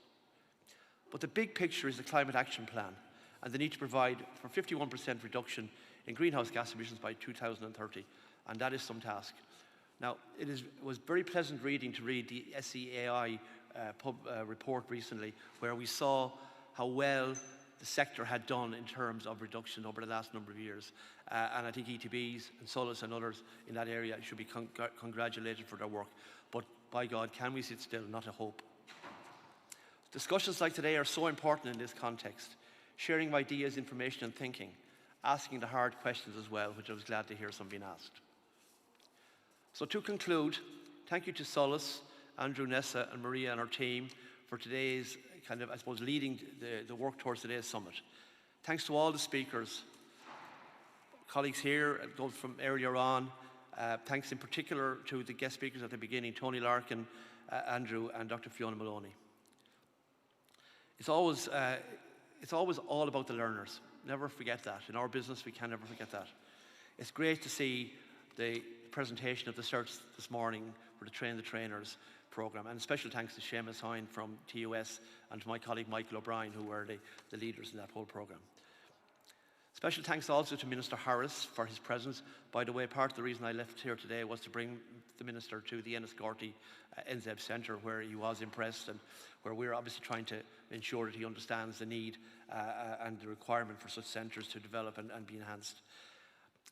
But the big picture is the Climate Action Plan and the need to provide for 51% reduction in greenhouse gas emissions by 2030, and that is some task. Now, it was very pleasant reading to read the SEAI report recently, where we saw how well the sector had done in terms of reduction over the last number of years. And I think ETBs and Solas and others in that area should be congratulated for their work. But by God, can we sit still? Not a hope. Discussions like today are so important in this context. Sharing ideas, information and thinking. Asking the hard questions as well, which I was glad to hear some being asked. So to conclude, thank you to Solas, Andrew, Nessa and Maria and our team for today's kind of, I suppose, leading the work towards today's summit. Thanks to all the speakers, colleagues here, those from earlier on. Thanks in particular to the guest speakers at the beginning, Tony Larkin, Andrew and Dr. Fiona Maloney. It's always all about the learners. Never forget that. In our business, we can never forget that. It's great to see the presentation of the search this morning for the Train the Trainers programme, and special thanks to Seamus Hine from TUS and to my colleague Michael O'Brien, who were the leaders in that whole programme. Special thanks also to Minister Harris for his presence. By the way, part of the reason I left here today was to bring the Minister to the Enniscorthy NZEB Centre, where he was impressed and where we're obviously trying to ensure that he understands the need and the requirement for such centres to develop and be enhanced.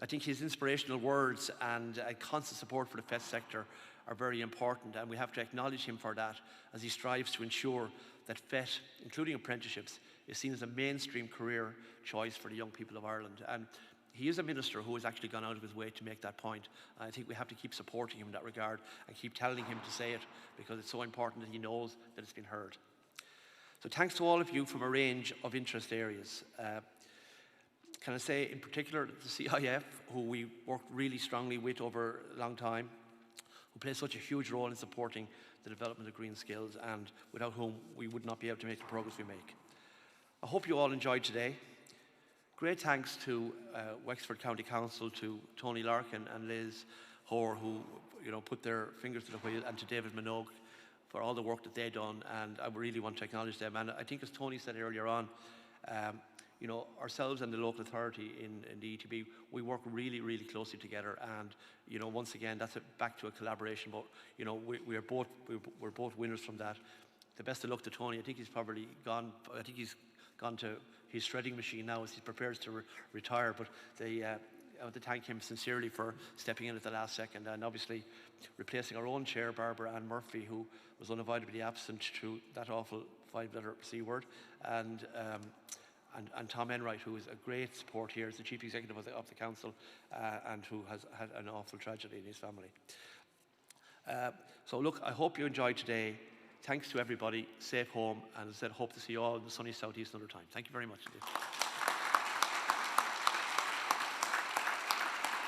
I think his inspirational words and constant support for the FET sector are very important, and we have to acknowledge him for that as he strives to ensure that FET, including apprenticeships, is seen as a mainstream career choice for the young people of Ireland. And he is a minister who has actually gone out of his way to make that point. I think we have to keep supporting him in that regard and keep telling him to say it, because it's so important that he knows that it's been heard. So thanks to all of you from a range of interest areas. Can I say in particular the CIF, who we worked really strongly with over a long time, who play such a huge role in supporting the development of green skills, and without whom we would not be able to make the progress we make. I hope you all enjoyed today. Great thanks to Wexford County Council, to Tony Larkin and Liz Hoare, who put their fingers to the wheel, and to David Minogue for all the work that they've done, and I really want to acknowledge them. And I think, as Tony said earlier on, ourselves and the local authority in the ETB, we work really, really closely together, and once again, that's back to a collaboration. But we're both winners from that. The best of luck to Tony. I think he's probably gone. I think he's gone to his shredding machine now as he prepares to retire. But I want to thank him sincerely for stepping in at the last second, and obviously replacing our own chair, Barbara Ann Murphy, who was unavoidably absent through that awful 5-letter C word, and Tom Enright, who is a great support here as the Chief Executive of the Council, and who has had an awful tragedy in his family. So look, I hope you enjoyed today. Thanks to everybody. Safe home, and as I said, hope to see you all in the sunny southeast another time. Thank you very much indeed.